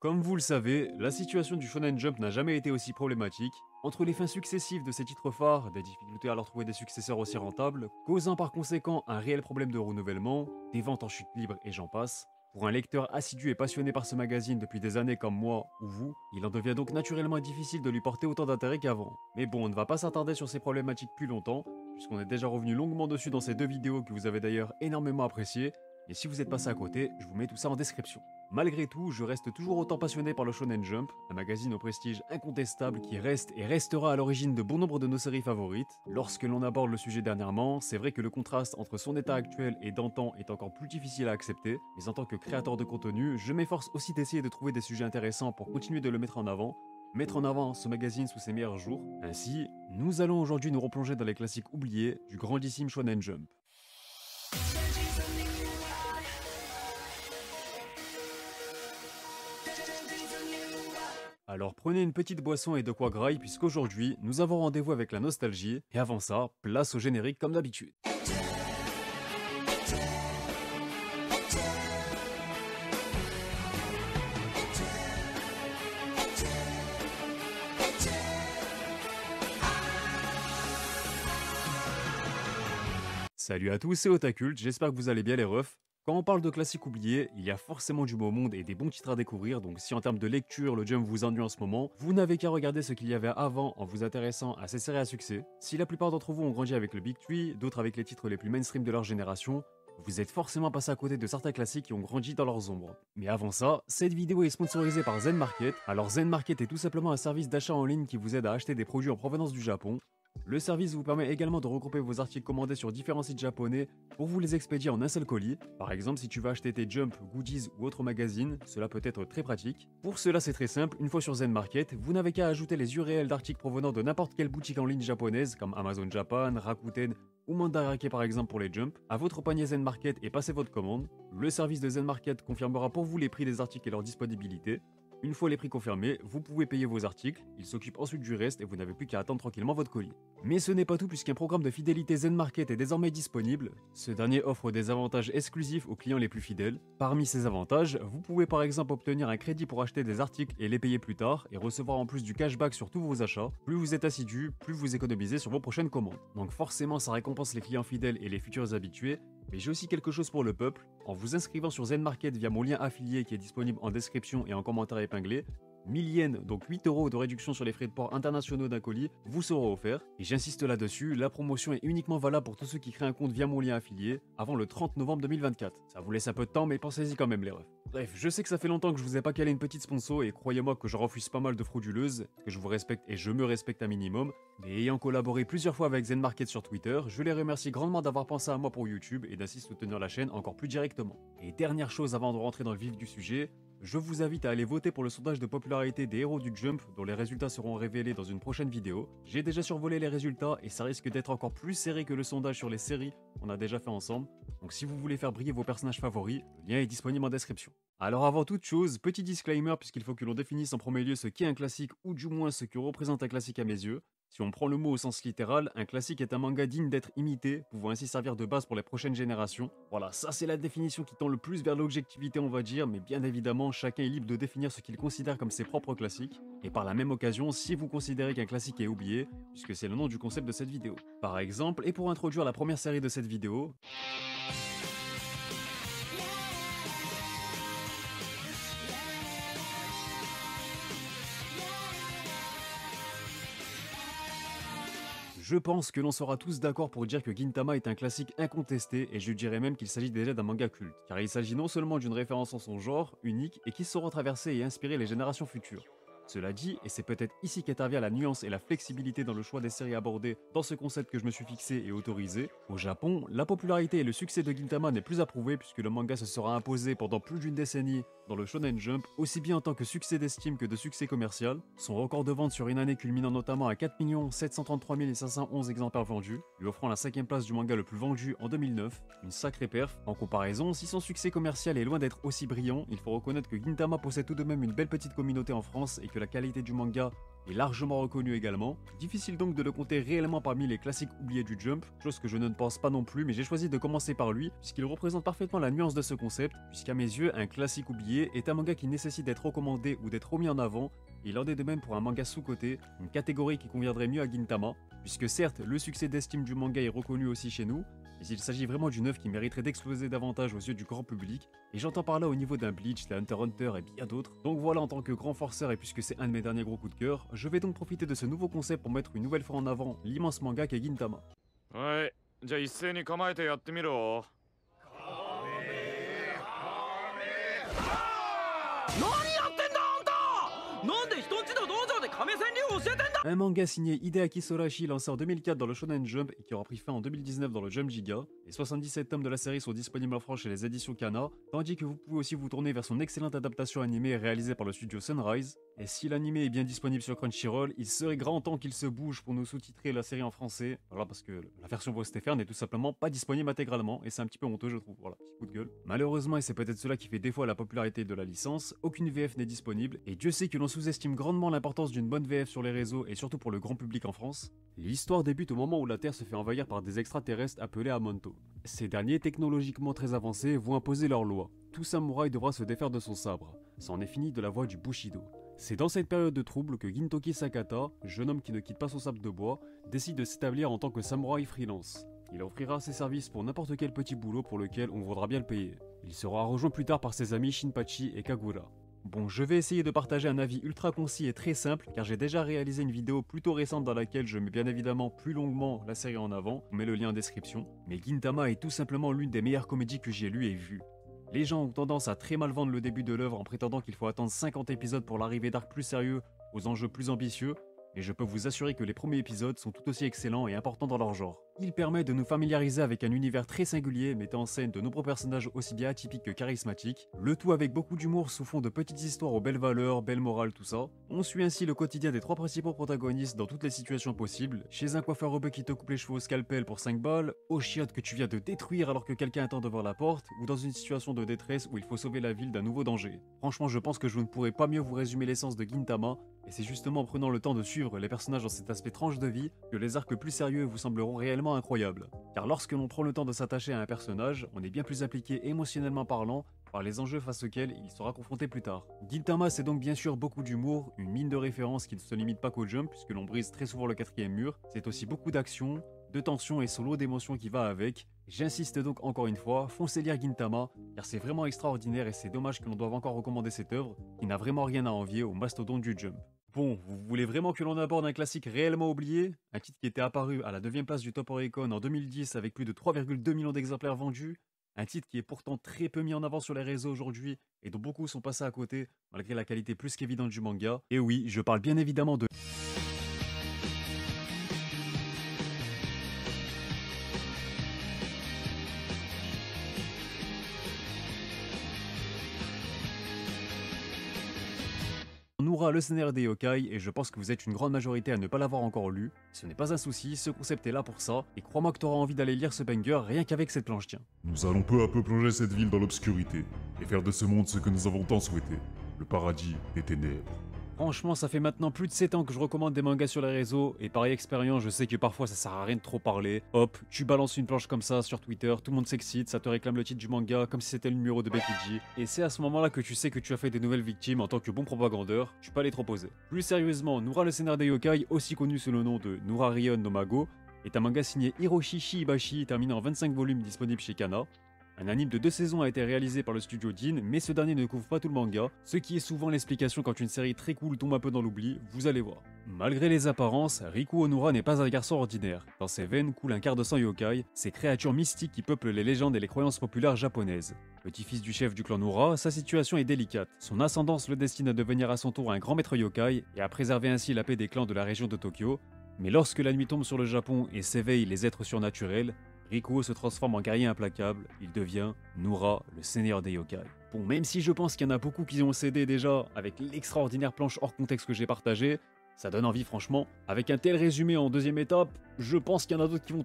Comme vous le savez, la situation du Shonen Jump n'a jamais été aussi problématique. Entre les fins successives de ses titres phares, des difficultés à leur trouver des successeurs aussi rentables, causant par conséquent un réel problème de renouvellement, des ventes en chute libre et j'en passe, pour un lecteur assidu et passionné par ce magazine depuis des années comme moi ou vous, il en devient donc naturellement difficile de lui porter autant d'intérêt qu'avant. Mais bon, on ne va pas s'attarder sur ces problématiques plus longtemps, puisqu'on est déjà revenu longuement dessus dans ces deux vidéos que vous avez d'ailleurs énormément appréciées, et si vous êtes passé à côté, je vous mets tout ça en description. Malgré tout, je reste toujours autant passionné par le Shonen Jump, un magazine au prestige incontestable qui reste et restera à l'origine de bon nombre de nos séries favorites. Lorsque l'on aborde le sujet dernièrement, c'est vrai que le contraste entre son état actuel et d'antan est encore plus difficile à accepter, mais en tant que créateur de contenu, je m'efforce aussi d'essayer de trouver des sujets intéressants pour continuer de le mettre en avant ce magazine sous ses meilleurs jours. Ainsi, nous allons aujourd'hui nous replonger dans les classiques oubliés du grandissime Shonen Jump. Alors prenez une petite boisson et de quoi graille puisqu'aujourd'hui nous avons rendez-vous avec la nostalgie et avant ça, place au générique comme d'habitude. Salut à tous, c'est Otakult, j'espère que vous allez bien les refs. Quand on parle de classiques oubliés, il y a forcément du beau monde et des bons titres à découvrir, donc si en termes de lecture le Jump vous ennuie en ce moment, vous n'avez qu'à regarder ce qu'il y avait avant en vous intéressant à ces séries à succès. Si la plupart d'entre vous ont grandi avec le Big Three, d'autres avec les titres les plus mainstream de leur génération, vous êtes forcément passé à côté de certains classiques qui ont grandi dans leurs ombres. Mais avant ça, cette vidéo est sponsorisée par Zen Market. Alors Zen Market est tout simplement un service d'achat en ligne qui vous aide à acheter des produits en provenance du Japon. Le service vous permet également de regrouper vos articles commandés sur différents sites japonais pour vous les expédier en un seul colis. Par exemple, si tu veux acheter tes Jump, Goodies ou autres magazines, cela peut être très pratique. Pour cela, c'est très simple, une fois sur Zen Market, vous n'avez qu'à ajouter les URL d'articles provenant de n'importe quelle boutique en ligne japonaise comme Amazon Japan, Rakuten ou Mandarake par exemple pour les Jump, à votre panier Zen Market et passez votre commande. Le service de Zen Market confirmera pour vous les prix des articles et leur disponibilité. Une fois les prix confirmés, vous pouvez payer vos articles, il s'occupe ensuite du reste et vous n'avez plus qu'à attendre tranquillement votre colis. Mais ce n'est pas tout puisqu'un programme de fidélité Zen Market est désormais disponible. Ce dernier offre des avantages exclusifs aux clients les plus fidèles. Parmi ces avantages, vous pouvez par exemple obtenir un crédit pour acheter des articles et les payer plus tard et recevoir en plus du cashback sur tous vos achats. Plus vous êtes assidu, plus vous économisez sur vos prochaines commandes. Donc forcément ça récompense les clients fidèles et les futurs habitués. Mais j'ai aussi quelque chose pour le peuple. En vous inscrivant sur Zen Market via mon lien affilié qui est disponible en description et en commentaire épinglé, 1000 yens, donc 8 € de réduction sur les frais de port internationaux d'un colis, vous seront offerts. Et j'insiste là-dessus, la promotion est uniquement valable pour tous ceux qui créent un compte via mon lien affilié avant le 30 novembre 2024. Ça vous laisse un peu de temps, mais pensez-y quand même les refs. Bref, je sais que ça fait longtemps que je vous ai pas calé une petite sponsor et croyez-moi que je refuse pas mal de frauduleuses, que je vous respecte et je me respecte un minimum. Mais ayant collaboré plusieurs fois avec Zen Market sur Twitter, je les remercie grandement d'avoir pensé à moi pour YouTube et d'ainsi soutenir la chaîne encore plus directement. Et dernière chose avant de rentrer dans le vif du sujet, je vous invite à aller voter pour le sondage de popularité des héros du Jump dont les résultats seront révélés dans une prochaine vidéo. J'ai déjà survolé les résultats et ça risque d'être encore plus serré que le sondage sur les séries qu'on a déjà fait ensemble. Donc si vous voulez faire briller vos personnages favoris, le lien est disponible en description. Alors avant toute chose, petit disclaimer puisqu'il faut que l'on définisse en premier lieu ce qu'est un classique ou du moins ce que représente un classique à mes yeux. Si on prend le mot au sens littéral, un classique est un manga digne d'être imité, pouvant ainsi servir de base pour les prochaines générations. Voilà, ça c'est la définition qui tend le plus vers l'objectivité on va dire, mais bien évidemment chacun est libre de définir ce qu'il considère comme ses propres classiques. Et par la même occasion, si vous considérez qu'un classique est oublié, puisque c'est le nom du concept de cette vidéo. Par exemple, et pour introduire la première série de cette vidéo, je pense que l'on sera tous d'accord pour dire que Gintama est un classique incontesté et je dirais même qu'il s'agit déjà d'un manga culte, car il s'agit non seulement d'une référence en son genre, unique, et qui saura traverser et inspirer les générations futures. Cela dit, et c'est peut-être ici qu'intervient la nuance et la flexibilité dans le choix des séries abordées dans ce concept que je me suis fixé et autorisé, au Japon, la popularité et le succès de Gintama n'est plus approuvé puisque le manga se sera imposé pendant plus d'une décennie dans le Shonen Jump, aussi bien en tant que succès d'estime que de succès commercial. Son record de vente sur une année culminant notamment à 4 733 511 exemplaires vendus, lui offrant la 5ème place du manga le plus vendu en 2009, une sacrée perf. En comparaison, si son succès commercial est loin d'être aussi brillant, il faut reconnaître que Gintama possède tout de même une belle petite communauté en France et que la qualité du manga est largement reconnue également. Difficile donc de le compter réellement parmi les classiques oubliés du Jump, chose que je ne pense pas non plus, mais j'ai choisi de commencer par lui, puisqu'il représente parfaitement la nuance de ce concept, puisqu'à mes yeux, un classique oublié est un manga qui nécessite d'être recommandé ou d'être remis en avant, et il en est de même pour un manga sous-coté, une catégorie qui conviendrait mieux à Gintama, puisque certes, le succès d'estime du manga est reconnu aussi chez nous, mais il s'agit vraiment d'une œuvre qui mériterait d'exploser davantage aux yeux du grand public, et j'entends par là au niveau d'un Bleach, d'un Hunter x Hunter et bien d'autres. Donc voilà, en tant que grand forceur et puisque c'est un de mes derniers gros coups de cœur, je vais donc profiter de ce nouveau concept pour mettre une nouvelle fois en avant l'immense manga qu'est Gintama. はい、じゃあ一斉に構えてやってみろ。何やってんだあんた。なんで人んちの道場で亀川流教えてんだ。 Un manga signé Hideaki Sorachi lancé en 2004 dans le Shonen Jump et qui aura pris fin en 2019 dans le Jump Giga. Les 77 tomes de la série sont disponibles en France chez les éditions Kana, tandis que vous pouvez aussi vous tourner vers son excellente adaptation animée réalisée par le studio Sunrise. Et si l'animé est bien disponible sur Crunchyroll, il serait grand temps qu'il se bouge pour nous sous-titrer la série en français. Voilà, parce que la version voix Stéphane n'est tout simplement pas disponible intégralement, et c'est un petit peu honteux je trouve, voilà, petit coup de gueule. Malheureusement, et c'est peut-être cela qui fait défaut à la popularité de la licence, aucune VF n'est disponible, et Dieu sait que l'on sous-estime grandement l'importance d'une bonne VF sur les réseaux, et surtout pour le grand public en France. L'histoire débute au moment où la Terre se fait envahir par des extraterrestres appelés Amonto. Ces derniers, technologiquement très avancés, vont imposer leurs lois. Tout samouraï devra se défaire de son sabre. C'en est fini de la voie du Bushido. C'est dans cette période de trouble que Gintoki Sakata, jeune homme qui ne quitte pas son sabre de bois, décide de s'établir en tant que samouraï freelance. Il offrira ses services pour n'importe quel petit boulot pour lequel on voudra bien le payer. Il sera rejoint plus tard par ses amis Shinpachi et Kagura. Bon, je vais essayer de partager un avis ultra concis et très simple, car j'ai déjà réalisé une vidéo plutôt récente dans laquelle je mets bien évidemment plus longuement la série en avant, on met le lien en description, mais Gintama est tout simplement l'une des meilleures comédies que j'ai lues et vues. Les gens ont tendance à très mal vendre le début de l'œuvre en prétendant qu'il faut attendre 50 épisodes pour l'arrivée d'arcs plus sérieux, aux enjeux plus ambitieux, et je peux vous assurer que les premiers épisodes sont tout aussi excellents et importants dans leur genre. Il permet de nous familiariser avec un univers très singulier mettant en scène de nombreux personnages aussi bien atypiques que charismatiques, le tout avec beaucoup d'humour sous fond de petites histoires aux belles valeurs, belles morales, tout ça. On suit ainsi le quotidien des trois principaux protagonistes dans toutes les situations possibles, chez un coiffeur rebeu qui te coupe les cheveux au scalpel pour 5 balles, au chiottes que tu viens de détruire alors que quelqu'un attend devant la porte, ou dans une situation de détresse où il faut sauver la ville d'un nouveau danger. Franchement, je pense que je ne pourrais pas mieux vous résumer l'essence de Gintama, et c'est justement en prenant le temps de suivre les personnages dans cet aspect tranche de vie que les arcs plus sérieux vous sembleront réellement incroyables. Car lorsque l'on prend le temps de s'attacher à un personnage, on est bien plus impliqué émotionnellement parlant par les enjeux face auxquels il sera confronté plus tard. Gintama, c'est donc bien sûr beaucoup d'humour, une mine de référence qui ne se limite pas qu'au jump puisque l'on brise très souvent le quatrième mur, c'est aussi beaucoup d'action, de tension et son lot d'émotions qui va avec. J'insiste donc encore une fois, foncez lire Gintama, car c'est vraiment extraordinaire et c'est dommage que l'on doive encore recommander cette œuvre, qui n'a vraiment rien à envier au mastodonte du jump. Bon, vous voulez vraiment que l'on aborde un classique réellement oublié? Un titre qui était apparu à la 9ème place du Top Oricon en 2010 avec plus de 3,2 millions d'exemplaires vendus? Un titre qui est pourtant très peu mis en avant sur les réseaux aujourd'hui et dont beaucoup sont passés à côté malgré la qualité plus qu'évidente du manga. Et oui, je parle bien évidemment de... Noura, le scénario des yokai, et je pense que vous êtes une grande majorité à ne pas l'avoir encore lu. Ce n'est pas un souci, ce concept est là pour ça, et crois-moi que t'auras envie d'aller lire ce banger rien qu'avec cette planche, tiens. Nous allons peu à peu plonger cette ville dans l'obscurité, et faire de ce monde ce que nous avons tant souhaité, le paradis des ténèbres. Franchement, ça fait maintenant plus de 7 ans que je recommande des mangas sur les réseaux, et par expérience, je sais que parfois ça sert à rien de trop parler. Hop, tu balances une planche comme ça sur Twitter, tout le monde s'excite, ça te réclame le titre du manga comme si c'était le numéro de Becky G. Et c'est à ce moment-là que tu sais que tu as fait des nouvelles victimes en tant que bon propagandeur, tu peux aller te reposer. Plus sérieusement, Noura le scénario des yokai, aussi connu sous le nom de Noura Rion no Mago, est un manga signé Hiroshi Shiibashi, terminé en 25 volumes disponible chez Kana. Un anime de 2 saisons a été réalisé par le studio Jin, mais ce dernier ne couvre pas tout le manga, ce qui est souvent l'explication quand une série très cool tombe un peu dans l'oubli, vous allez voir. Malgré les apparences, Riku Onura n'est pas un garçon ordinaire. Dans ses veines coule un quart de sang yokai, ces créatures mystiques qui peuplent les légendes et les croyances populaires japonaises. Petit-fils du chef du clan Noura, sa situation est délicate. Son ascendance le destine à devenir à son tour un grand maître yokai et à préserver ainsi la paix des clans de la région de Tokyo. Mais lorsque la nuit tombe sur le Japon et s'éveillent les êtres surnaturels, Rikuo se transforme en guerrier implacable, il devient Noura, le seigneur des yokai. Bon, même si je pense qu'il y en a beaucoup qui ont cédé déjà avec l'extraordinaire planche hors contexte que j'ai partagée, Ça donne envie franchement. Avec un tel résumé en deuxième étape, je pense qu'il y en a d'autres qui vont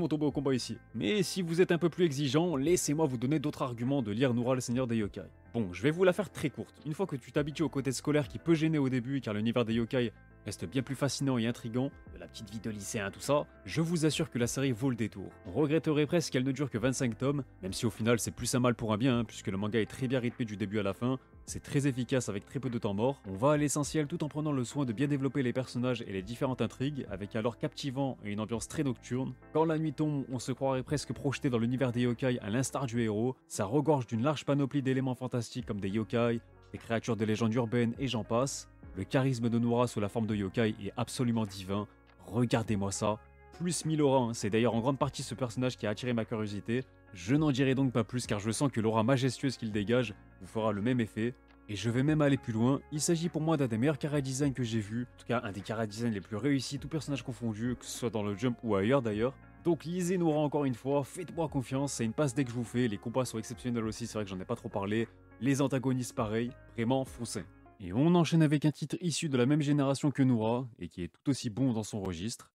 tomber au combat ici. Mais si vous êtes un peu plus exigeant, laissez-moi vous donner d'autres arguments de lire Noura le Seigneur des Yokai. Bon, je vais vous la faire très courte. Une fois que tu t'habitues au côté scolaire qui peut gêner au début car l'univers des yokai reste bien plus fascinant et intriguant, de la petite vie de lycéen tout ça, je vous assure que la série vaut le détour. On regretterait presque qu'elle ne dure que 25 tomes, même si au final c'est plus un mal pour un bien, puisque le manga est très bien rythmé du début à la fin, c'est très efficace avec très peu de temps mort, on va à l'essentiel tout en prenant le soin de bien développer les personnages et les différentes intrigues, avec un lore captivant et une ambiance très nocturne. Quand la nuit tombe, on se croirait presque projeté dans l'univers des yokai à l'instar du héros, ça regorge d'une large panoplie d'éléments fantastiques comme des yokai, des créatures de légendes urbaines et j'en passe. Le charisme de Noura sous la forme de yokai est absolument divin, regardez-moi ça. Plus 1000 aura, c'est d'ailleurs en grande partie ce personnage qui a attiré ma curiosité. Je n'en dirai donc pas plus car je sens que l'aura majestueuse qu'il dégage vous fera le même effet. Et je vais même aller plus loin, il s'agit pour moi d'un des meilleurs chara-design que j'ai vu, en tout cas un des chara-design les plus réussis, tout personnage confondu, que ce soit dans le Jump ou ailleurs d'ailleurs. Donc lisez Noura encore une fois, faites-moi confiance, c'est une passe dès que je vous fais, les combats sont exceptionnels aussi, c'est vrai que j'en ai pas trop parlé, les antagonistes pareil, vraiment foncez. Et on enchaîne avec un titre issu de la même génération que Noura, et qui est tout aussi bon dans son registre.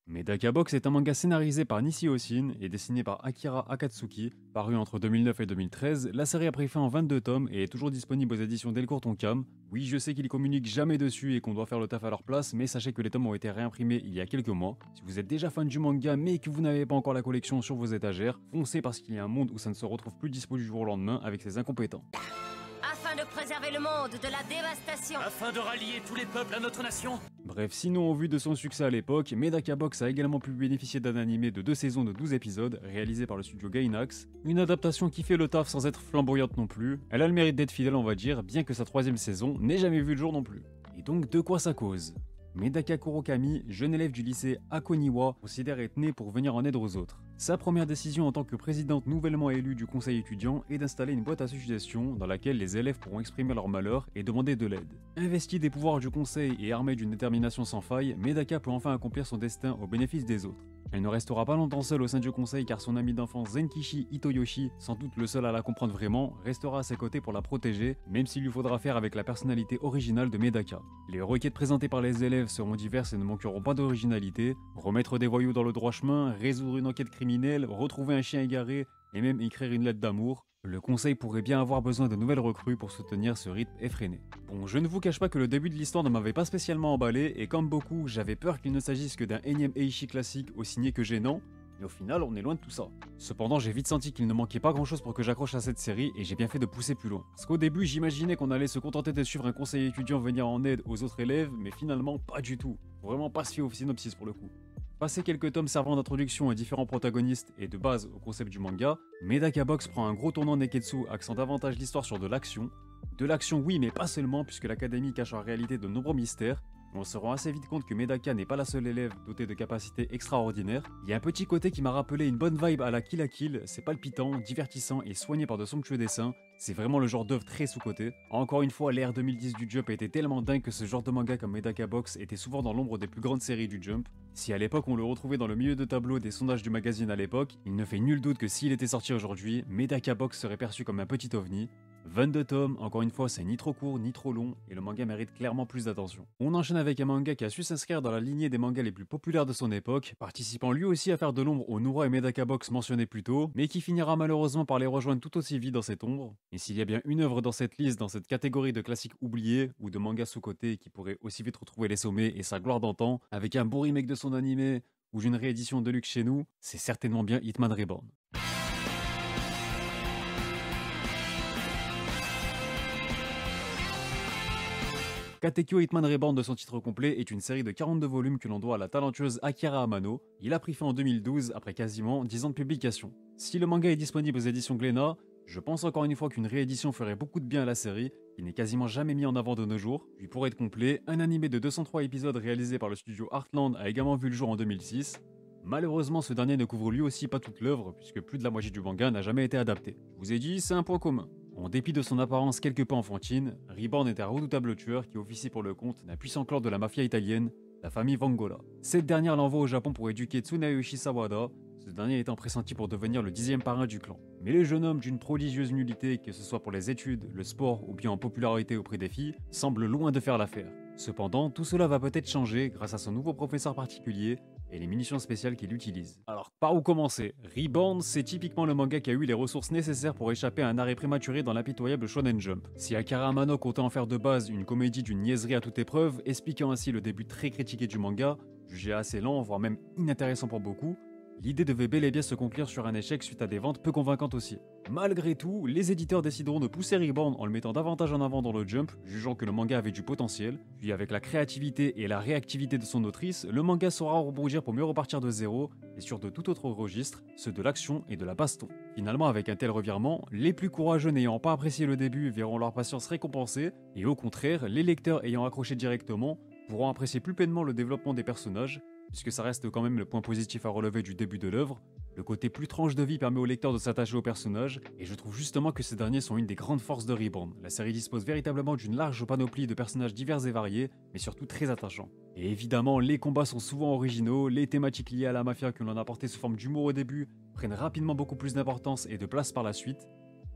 Medaka Box est un manga scénarisé par Nishio Osin et dessiné par Akira Akatsuki. Paru entre 2009 et 2013, la série a pris fin en 22 tomes et est toujours disponible aux éditions Delcourt Tonkam. Oui, je sais qu'ils communiquent jamais dessus et qu'on doit faire le taf à leur place, mais sachez que les tomes ont été réimprimés il y a quelques mois. Si vous êtes déjà fan du manga mais que vous n'avez pas encore la collection sur vos étagères, foncez parce qu'il y a un monde où ça ne se retrouve plus dispo du jour au lendemain avec ses incompétents. Afin de préserver le monde de la dévastation. Afin de rallier tous les peuples à notre nation. Bref, sinon au vu de son succès à l'époque, Medaka Box a également pu bénéficier d'un animé de 2 saisons de 12 épisodes, réalisé par le studio Gainax. Une adaptation qui fait le taf sans être flamboyante non plus. Elle a le mérite d'être fidèle on va dire, bien que sa 3ème saison n'ait jamais vu le jour non plus. Et donc de quoi ça cause ? Medaka Kurokami, jeune élève du lycée Akoniwa, considère être né pour venir en aide aux autres. Sa première décision en tant que présidente nouvellement élue du conseil étudiant est d'installer une boîte à suggestions dans laquelle les élèves pourront exprimer leur malheur et demander de l'aide. Investie des pouvoirs du conseil et armée d'une détermination sans faille, Medaka peut enfin accomplir son destin au bénéfice des autres. Elle ne restera pas longtemps seule au sein du conseil car son ami d'enfance Zenkichi Itoyoshi, sans doute le seul à la comprendre vraiment, restera à ses côtés pour la protéger, même s'il lui faudra faire avec la personnalité originale de Medaka. Les requêtes présentées par les élèves seront diverses et ne manqueront pas d'originalité. Remettre des voyous dans le droit chemin, résoudre une enquête criminelle, retrouver un chien égaré et même écrire une lettre d'amour. Le conseil pourrait bien avoir besoin de nouvelles recrues pour soutenir ce rythme effréné. Bon, je ne vous cache pas que le début de l'histoire ne m'avait pas spécialement emballé et comme beaucoup, j'avais peur qu'il ne s'agisse que d'un énième Eishi classique aussi niais que gênant, mais au final, on est loin de tout ça. Cependant, j'ai vite senti qu'il ne manquait pas grand chose pour que j'accroche à cette série et j'ai bien fait de pousser plus loin. Parce qu'au début, j'imaginais qu'on allait se contenter de suivre un conseiller étudiant venir en aide aux autres élèves, mais finalement, pas du tout. Faut vraiment pas se fier au synopsis pour le coup. Passé quelques tomes servant d'introduction à différents protagonistes et de base au concept du manga, Medaka Box prend un gros tournant Neketsu axant davantage l'histoire sur de l'action. De l'action oui mais pas seulement puisque l'académie cache en réalité de nombreux mystères. On se rend assez vite compte que Medaka n'est pas la seule élève dotée de capacités extraordinaires. Il y a un petit côté qui m'a rappelé une bonne vibe à la Kill la Kill, c'est palpitant, divertissant et soigné par de somptueux dessins. C'est vraiment le genre d'œuvre très sous-coté. Encore une fois, l'ère 2010 du Jump était tellement dingue que ce genre de manga comme Medaka Box était souvent dans l'ombre des plus grandes séries du Jump. Si à l'époque on le retrouvait dans le milieu de tableau des sondages du magazine à l'époque, il ne fait nul doute que s'il était sorti aujourd'hui, Medaka Box serait perçu comme un petit ovni. 22 tomes, encore une fois c'est ni trop court ni trop long, et le manga mérite clairement plus d'attention. On enchaîne avec un manga qui a su s'inscrire dans la lignée des mangas les plus populaires de son époque, participant lui aussi à faire de l'ombre aux Noura et Medaka Box mentionnés plus tôt, mais qui finira malheureusement par les rejoindre tout aussi vite dans cette ombre. Et s'il y a bien une œuvre dans cette liste, dans cette catégorie de classiques oubliés, ou de mangas sous-cotés qui pourrait aussi vite retrouver les sommets et sa gloire d'antan, avec un beau remake de son animé, ou d'une réédition de luxe chez nous, c'est certainement bien Hitman Reborn. Katekyo Hitman Reborn de son titre complet est une série de 42 volumes que l'on doit à la talentueuse Akira Amano. Il a pris fin en 2012 après quasiment 10 ans de publication. Si le manga est disponible aux éditions Glénat, je pense encore une fois qu'une réédition ferait beaucoup de bien à la série, qui n'est quasiment jamais mis en avant de nos jours. Puis pour être complet, un animé de 203 épisodes réalisé par le studio Heartland a également vu le jour en 2006. Malheureusement, ce dernier ne couvre lui aussi pas toute l'œuvre, puisque plus de la moitié du manga n'a jamais été adapté. Je vous ai dit, c'est un point commun. En dépit de son apparence quelque peu enfantine, Reborn est un redoutable tueur qui officie pour le compte d'un puissant clan de la mafia italienne. la famille Vangola. Cette dernière l'envoie au Japon pour éduquer Tsunayoshi Sawada, ce dernier étant pressenti pour devenir le 10e parrain du clan. Mais le jeune homme d'une prodigieuse nullité, que ce soit pour les études, le sport ou bien en popularité auprès des filles, semble loin de faire l'affaire. Cependant, tout cela va peut-être changer grâce à son nouveau professeur particulier et les munitions spéciales qu'il utilise. Alors, par où commencer? Reborn, c'est typiquement le manga qui a eu les ressources nécessaires pour échapper à un arrêt prématuré dans l'impitoyable Shonen Jump. Si Akira Amano comptait en faire de base une comédie d'une niaiserie à toute épreuve, expliquant ainsi le début très critiqué du manga, jugé assez lent, voire même inintéressant pour beaucoup, l'idée devait bel et bien se conclure sur un échec suite à des ventes peu convaincantes aussi. Malgré tout, les éditeurs décideront de pousser Reborn en le mettant davantage en avant dans le Jump, jugeant que le manga avait du potentiel. Puis avec la créativité et la réactivité de son autrice, le manga saura rebondir pour mieux repartir de zéro, et sur de tout autre registre, ceux de l'action et de la baston. Finalement, avec un tel revirement, les plus courageux n'ayant pas apprécié le début verront leur patience récompensée, et au contraire, les lecteurs ayant accroché directement pourront apprécier plus pleinement le développement des personnages, puisque ça reste quand même le point positif à relever du début de l'œuvre. Le côté plus tranche de vie permet au lecteur de s'attacher aux personnages, et je trouve justement que ces derniers sont une des grandes forces de Reborn. La série dispose véritablement d'une large panoplie de personnages divers et variés, mais surtout très attachants. Et évidemment, les combats sont souvent originaux, les thématiques liées à la mafia que l'on a apportées sous forme d'humour au début prennent rapidement beaucoup plus d'importance et de place par la suite.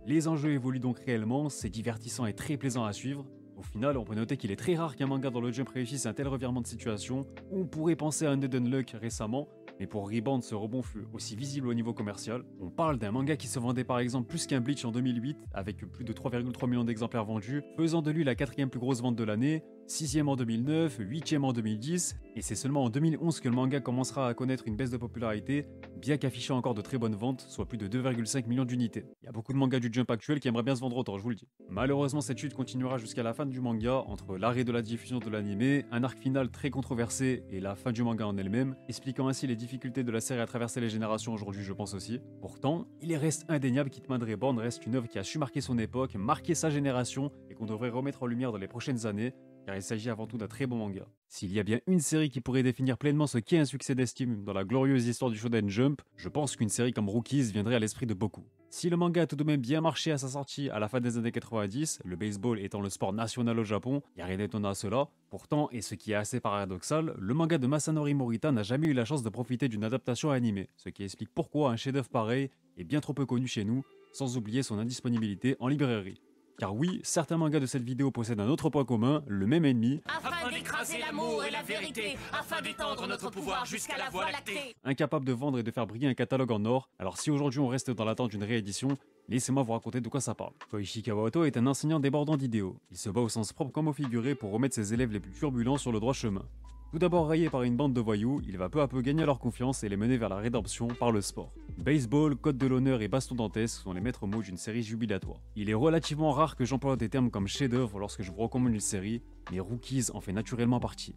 Les enjeux évoluent donc réellement, c'est divertissant et très plaisant à suivre. Au final, on peut noter qu'il est très rare qu'un manga dans le Jump réussisse un tel revirement de situation. On pourrait penser à Undead Unluck récemment, mais pour Reborn, ce rebond fut aussi visible au niveau commercial. On parle d'un manga qui se vendait par exemple plus qu'un Bleach en 2008, avec plus de 3,3 millions d'exemplaires vendus, faisant de lui la 4e plus grosse vente de l'année, 6e en 2009, 8e en 2010, et c'est seulement en 2011 que le manga commencera à connaître une baisse de popularité, bien qu'affichant encore de très bonnes ventes, soit plus de 2,5 millions d'unités. Il y a beaucoup de mangas du Jump actuel qui aimeraient bien se vendre autant, je vous le dis. Malheureusement, cette chute continuera jusqu'à la fin du manga, entre l'arrêt de la diffusion de l'anime, un arc final très controversé et la fin du manga en elle-même, expliquant ainsi les difficultés de la série à traverser les générations aujourd'hui, je pense aussi. Pourtant, il reste indéniable qu'Hitman Reborn reste une œuvre qui a su marquer son époque, marquer sa génération, et qu'on devrait remettre en lumière dans les prochaines années, car il s'agit avant tout d'un très bon manga. S'il y a bien une série qui pourrait définir pleinement ce qu'est un succès d'estime dans la glorieuse histoire du Shonen Jump, je pense qu'une série comme Rookies viendrait à l'esprit de beaucoup. Si le manga a tout de même bien marché à sa sortie à la fin des années 90, le baseball étant le sport national au Japon, il n'y a rien d'étonnant à cela. Pourtant, et ce qui est assez paradoxal, le manga de Masanori Morita n'a jamais eu la chance de profiter d'une adaptation animée, ce qui explique pourquoi un chef-d'œuvre pareil est bien trop peu connu chez nous, sans oublier son indisponibilité en librairie. Car oui, certains mangas de cette vidéo possèdent un autre point commun, le même ennemi, Afin d'écraser l'amour et la vérité, afin d'étendre notre pouvoir jusqu'à la voie lactée. incapable de vendre et de faire briller un catalogue en or. Alors si aujourd'hui on reste dans l'attente d'une réédition, laissez-moi vous raconter de quoi ça parle. Koichi Kawato est un enseignant débordant d'idéaux. Il se bat au sens propre comme au figuré pour remettre ses élèves les plus turbulents sur le droit chemin. Tout d'abord rayé par une bande de voyous, il va peu à peu gagner leur confiance et les mener vers la rédemption par le sport. Baseball, code de l'honneur et baston dantesque sont les maîtres mots d'une série jubilatoire. Il est relativement rare que j'emploie des termes comme chef-d'œuvre lorsque je vous recommande une série, mais Rookies en fait naturellement partie.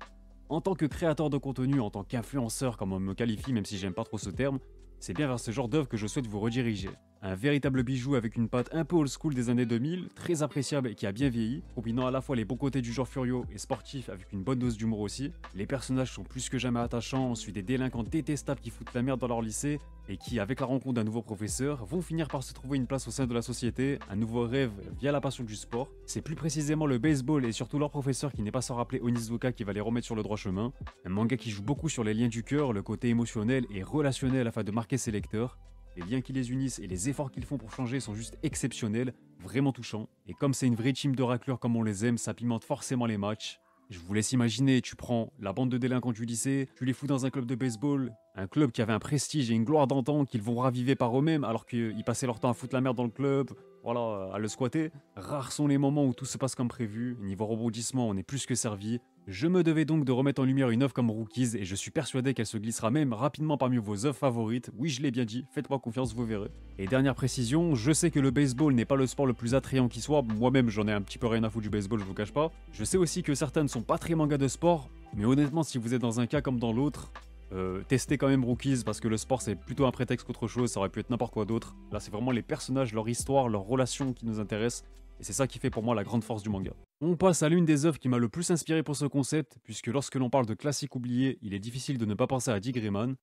En tant que créateur de contenu, en tant qu'influenceur comme on me qualifie même si j'aime pas trop ce terme, c'est bien vers ce genre d'œuvre que je souhaite vous rediriger. Un véritable bijou avec une patte un peu old school des années 2000, très appréciable et qui a bien vieilli, combinant à la fois les bons côtés du genre furio et sportif avec une bonne dose d'humour aussi. Les personnages sont plus que jamais attachants, on suit des délinquants détestables qui foutent la merde dans leur lycée et qui, avec la rencontre d'un nouveau professeur, vont finir par se trouver une place au sein de la société, un nouveau rêve via la passion du sport. C'est plus précisément le baseball et surtout leur professeur qui n'est pas sans rappeler Onizuka qui va les remettre sur le droit chemin. Un manga qui joue beaucoup sur les liens du cœur, le côté émotionnel et relationnel afin de marquer ses lecteurs. Les liens qui les unissent et les efforts qu'ils font pour changer sont juste exceptionnels, vraiment touchants. Et comme c'est une vraie team de raclures comme on les aime, ça pimente forcément les matchs. Je vous laisse imaginer, tu prends la bande de délinquants du lycée, tu les fous dans un club de baseball, un club qui avait un prestige et une gloire d'antan qu'ils vont raviver par eux-mêmes alors qu'ils passaient leur temps à foutre la merde dans le club, voilà, à le squatter. Rares sont les moments où tout se passe comme prévu, niveau rebondissement on est plus que servi. Je me devais donc de remettre en lumière une œuvre comme Rookies et je suis persuadé qu'elle se glissera même rapidement parmi vos œuvres favorites. Oui, je l'ai bien dit, faites-moi confiance, vous verrez. Et dernière précision, je sais que le baseball n'est pas le sport le plus attrayant qui soit, moi-même j'en ai un petit peu rien à foutre du baseball, je vous cache pas. Je sais aussi que certains ne sont pas très mangas de sport, mais honnêtement si vous êtes dans un cas comme dans l'autre, testez quand même Rookies parce que le sport c'est plutôt un prétexte qu'autre chose, ça aurait pu être n'importe quoi d'autre. Là c'est vraiment les personnages, leur histoire, leurs relations qui nous intéressent. Et c'est ça qui fait pour moi la grande force du manga. On passe à l'une des œuvres qui m'a le plus inspiré pour ce concept, puisque lorsque l'on parle de classique oublié, il est difficile de ne pas penser à Dick Grayman.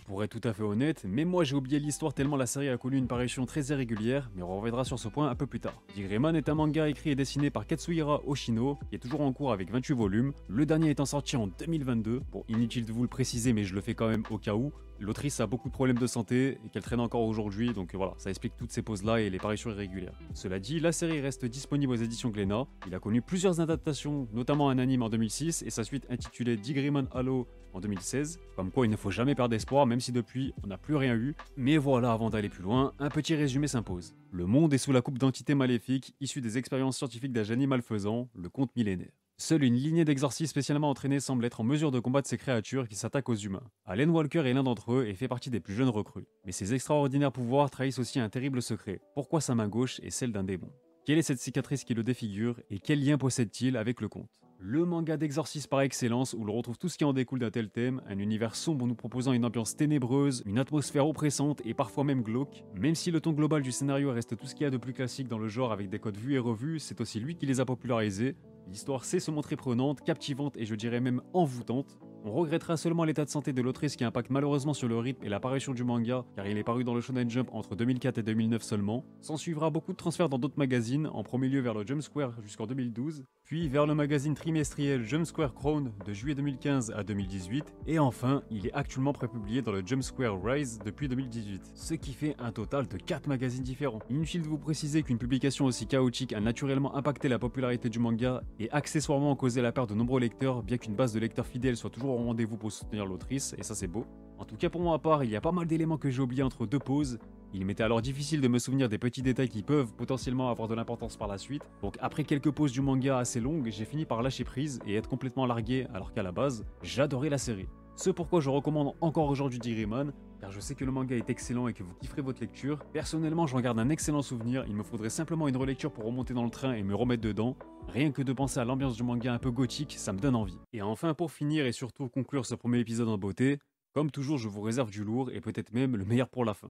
Pour Pour être tout à fait honnête, même moi j'ai oublié l'histoire tellement la série a connu une parution très irrégulière, mais on reviendra sur ce point un peu plus tard. Digimon est un manga écrit et dessiné par Katsuhira Oshino, qui est toujours en cours avec 28 volumes, le dernier étant sorti en 2022. Bon, inutile de vous le préciser, mais je le fais quand même au cas où. L'autrice a beaucoup de problèmes de santé et qu'elle traîne encore aujourd'hui, donc voilà, ça explique toutes ces pauses-là et les parutions irrégulières. Cela dit, la série reste disponible aux éditions Glénat. Il a connu plusieurs adaptations, notamment un anime en 2006 et sa suite intitulée Digimon Halo en 2016. Comme quoi, il ne faut jamais perdre espoir, même si depuis, on n'a plus rien eu. Mais voilà, avant d'aller plus loin, un petit résumé s'impose. Le monde est sous la coupe d'entités maléfiques issues des expériences scientifiques d'un génie malfaisant, le Comte Millénaire. Seule une lignée d'exorcistes spécialement entraînés semble être en mesure de combattre ces créatures qui s'attaquent aux humains. Alan Walker est l'un d'entre eux et fait partie des plus jeunes recrues. Mais ses extraordinaires pouvoirs trahissent aussi un terrible secret. Pourquoi sa main gauche est celle d'un démon? Quelle est cette cicatrice qui le défigure et quel lien possède-t-il avec le comte? Le manga d'exorcisme par excellence où l'on retrouve tout ce qui en découle d'un tel thème, un univers sombre nous proposant une ambiance ténébreuse, une atmosphère oppressante et parfois même glauque. Même si le ton global du scénario reste tout ce qu'il y a de plus classique dans le genre avec des codes vus et revus, c'est aussi lui qui les a popularisés. L'histoire sait se montrer prenante, captivante et je dirais même envoûtante. On regrettera seulement l'état de santé de l'autrice qui impacte malheureusement sur le rythme et l'apparition du manga, car il est paru dans le Shonen Jump entre 2004 et 2009 seulement. S'en suivra beaucoup de transferts dans d'autres magazines, en premier lieu vers le Jump Square jusqu'en 2012, puis vers le magazine trimestriel Jump Square Crown de juillet 2015 à 2018, et enfin, il est actuellement prépublié dans le Jump Square Rise depuis 2018, ce qui fait un total de 4 magazines différents. Inutile de vous préciser qu'une publication aussi chaotique a naturellement impacté la popularité du manga et accessoirement causé la perte de nombreux lecteurs, bien qu'une base de lecteurs fidèles soit toujours au rendez-vous pour soutenir l'autrice, et ça c'est beau. En tout cas pour moi à part, il y a pas mal d'éléments que j'ai oubliés entre deux pauses. Il m'était alors difficile de me souvenir des petits détails qui peuvent potentiellement avoir de l'importance par la suite. Donc après quelques pauses du manga assez longues, j'ai fini par lâcher prise et être complètement largué alors qu'à la base, j'adorais la série. Ce pourquoi je recommande encore aujourd'hui Digimon, car je sais que le manga est excellent et que vous kifferez votre lecture. Personnellement, j'en garde un excellent souvenir, il me faudrait simplement une relecture pour remonter dans le train et me remettre dedans. Rien que de penser à l'ambiance du manga un peu gothique, ça me donne envie. Et enfin, pour finir et surtout conclure ce premier épisode en beauté, comme toujours, je vous réserve du lourd et peut-être même le meilleur pour la fin.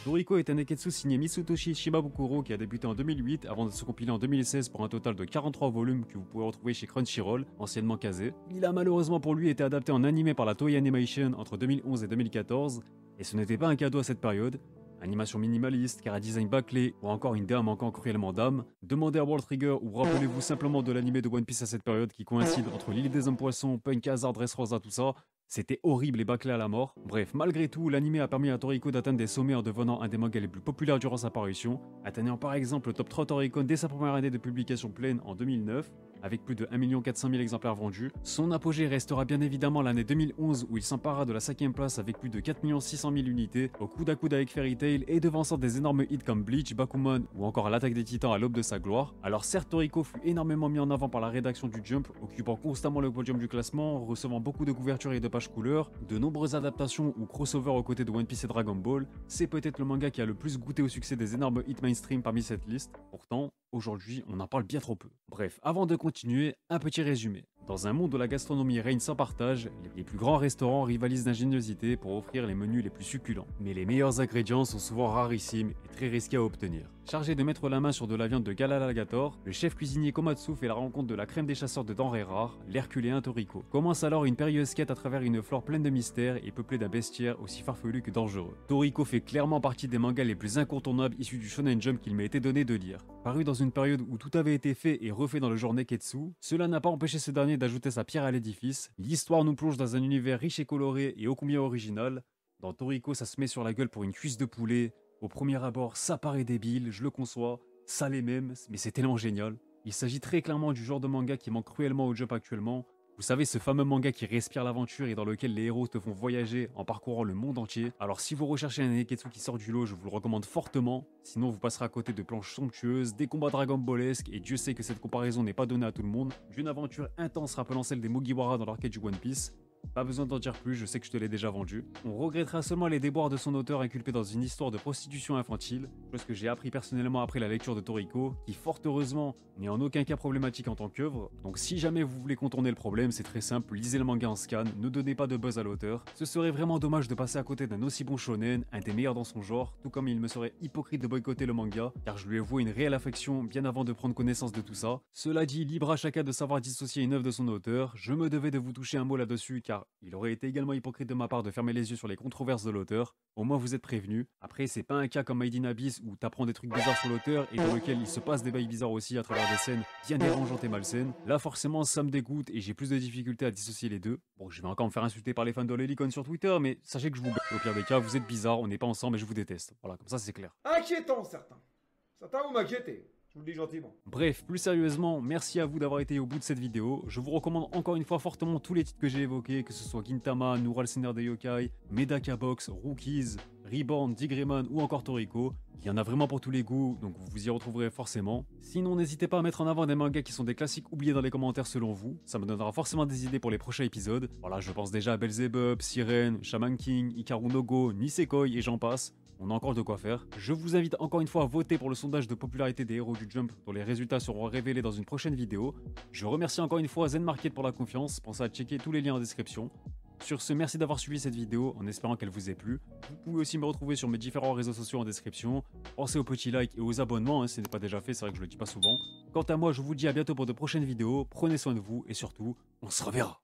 Toriko est un neketsu signé Mitsutoshi Shimabukuro qui a débuté en 2008 avant de se compiler en 2016 pour un total de 43 volumes que vous pouvez retrouver chez Crunchyroll, anciennement Kazé. Il a malheureusement pour lui été adapté en animé par la Toei Animation entre 2011 et 2014, et ce n'était pas un cadeau à cette période. Animation minimaliste, chara-design bâclé ou encore une DA manquant cruellement d'âme. Demandez à World Trigger ou rappelez-vous simplement de l'animé de One Piece à cette période qui coïncide entre l'île des hommes poissons, Punk Hazard, Dressrosa, tout ça. C'était horrible et bâclé à la mort. Bref, malgré tout, l'anime a permis à Toriko d'atteindre des sommets en devenant un des mangas les plus populaires durant sa parution, atteignant par exemple le top 3 Toricon dès sa première année de publication pleine en 2009, avec plus de 1 400 000 exemplaires vendus. Son apogée restera bien évidemment l'année 2011 où il s'empara de la 5ème place avec plus de 4 600 000 unités, au coude à coude avec Fairy Tail et devançant des énormes hits comme Bleach, Bakuman ou encore l'Attaque des Titans à l'aube de sa gloire. Alors certes, Toriko fut énormément mis en avant par la rédaction du Jump, occupant constamment le podium du classement, recevant beaucoup de couvertures et de pages couleurs, de nombreuses adaptations ou crossovers aux côtés de One Piece et Dragon Ball. C'est peut-être le manga qui a le plus goûté au succès des énormes hits mainstream parmi cette liste. Pourtant, aujourd'hui, on en parle bien trop peu. Bref, avant de continuer, un petit résumé. Dans un monde où la gastronomie règne sans partage, les plus grands restaurants rivalisent d'ingéniosité pour offrir les menus les plus succulents. Mais les meilleurs ingrédients sont souvent rarissimes et très risqués à obtenir. Chargé de mettre la main sur de la viande de Galalagator, le chef cuisinier Komatsu fait la rencontre de la crème des chasseurs de denrées rares, l'herculéen Toriko. Commence alors une périlleuse quête à travers une flore pleine de mystères et peuplée d'un bestiaire aussi farfelu que dangereux. Toriko fait clairement partie des mangas les plus incontournables issus du Shonen Jump qu'il m'a été donné de lire. Paru dans une période où tout avait été fait et refait dans le genre Neketsu, cela n'a pas empêché ce dernier d'ajouter sa pierre à l'édifice. L'histoire nous plonge dans un univers riche et coloré et ô combien original. Dans Toriko, ça se met sur la gueule pour une cuisse de poulet. Au premier abord, ça paraît débile, je le conçois, ça l'est même, mais c'est tellement génial. Il s'agit très clairement du genre de manga qui manque cruellement au Jump actuellement. Vous savez, ce fameux manga qui respire l'aventure et dans lequel les héros te font voyager en parcourant le monde entier. Alors si vous recherchez un neketsu qui sort du lot, je vous le recommande fortement. Sinon vous passerez à côté de planches somptueuses, des combats Dragon Ballesques, et Dieu sait que cette comparaison n'est pas donnée à tout le monde, d'une aventure intense rappelant celle des Mugiwara dans l'arcade du One Piece. Pas besoin d'en dire plus, je sais que je te l'ai déjà vendu. On regrettera seulement les déboires de son auteur inculpé dans une histoire de prostitution infantile, chose que j'ai appris personnellement après la lecture de Toriko, qui fort heureusement n'est en aucun cas problématique en tant qu'œuvre. Donc si jamais vous voulez contourner le problème, c'est très simple, lisez le manga en scan, ne donnez pas de buzz à l'auteur. Ce serait vraiment dommage de passer à côté d'un aussi bon shonen, un des meilleurs dans son genre, tout comme il me serait hypocrite de boycotter le manga, car je lui ai voué une réelle affection bien avant de prendre connaissance de tout ça. Cela dit, libre à chacun de savoir dissocier une œuvre de son auteur, je me devais de vous toucher un mot là-dessus, car il aurait été également hypocrite de ma part de fermer les yeux sur les controverses de l'auteur. Au moins vous êtes prévenus. Après, c'est pas un cas comme Made in Abyss où t'apprends des trucs bizarres sur l'auteur et dans lequel il se passe des bails bizarres aussi à travers des scènes bien dérangeantes et malsaines. Là, forcément, ça me dégoûte et j'ai plus de difficultés à dissocier les deux. Bon, je vais encore me faire insulter par les fans de l'Helicon sur Twitter, mais sachez que je vous baise. Au pire des cas, vous êtes bizarres, on n'est pas ensemble et je vous déteste. Voilà, comme ça c'est clair. Inquiétant, certains. Certains vous m'inquiétez. Je vous le dis gentiment. Bref, plus sérieusement, merci à vous d'avoir été au bout de cette vidéo. Je vous recommande encore une fois fortement tous les titres que j'ai évoqués, que ce soit Gintama, Noural Seigneur des Yokai, Medaka Box, Rookies, Reborn, Digreman ou encore Toriko. Il y en a vraiment pour tous les goûts, donc vous vous y retrouverez forcément. Sinon, n'hésitez pas à mettre en avant des mangas qui sont des classiques oubliés dans les commentaires selon vous. Ça me donnera forcément des idées pour les prochains épisodes. Voilà, je pense déjà à Belzebub, Siren, Shaman King, Hikaru no Go, Nisekoi et j'en passe. On a encore de quoi faire. Je vous invite encore une fois à voter pour le sondage de popularité des héros du Jump dont les résultats seront révélés dans une prochaine vidéo. Je remercie encore une fois Zen Market pour la confiance, pensez à checker tous les liens en description. Sur ce, merci d'avoir suivi cette vidéo en espérant qu'elle vous ait plu. Vous pouvez aussi me retrouver sur mes différents réseaux sociaux en description. Pensez aux petits likes et aux abonnements si ce n'est pas déjà fait, c'est vrai que je le dis pas souvent. Quant à moi, je vous dis à bientôt pour de prochaines vidéos, prenez soin de vous et surtout, on se reverra.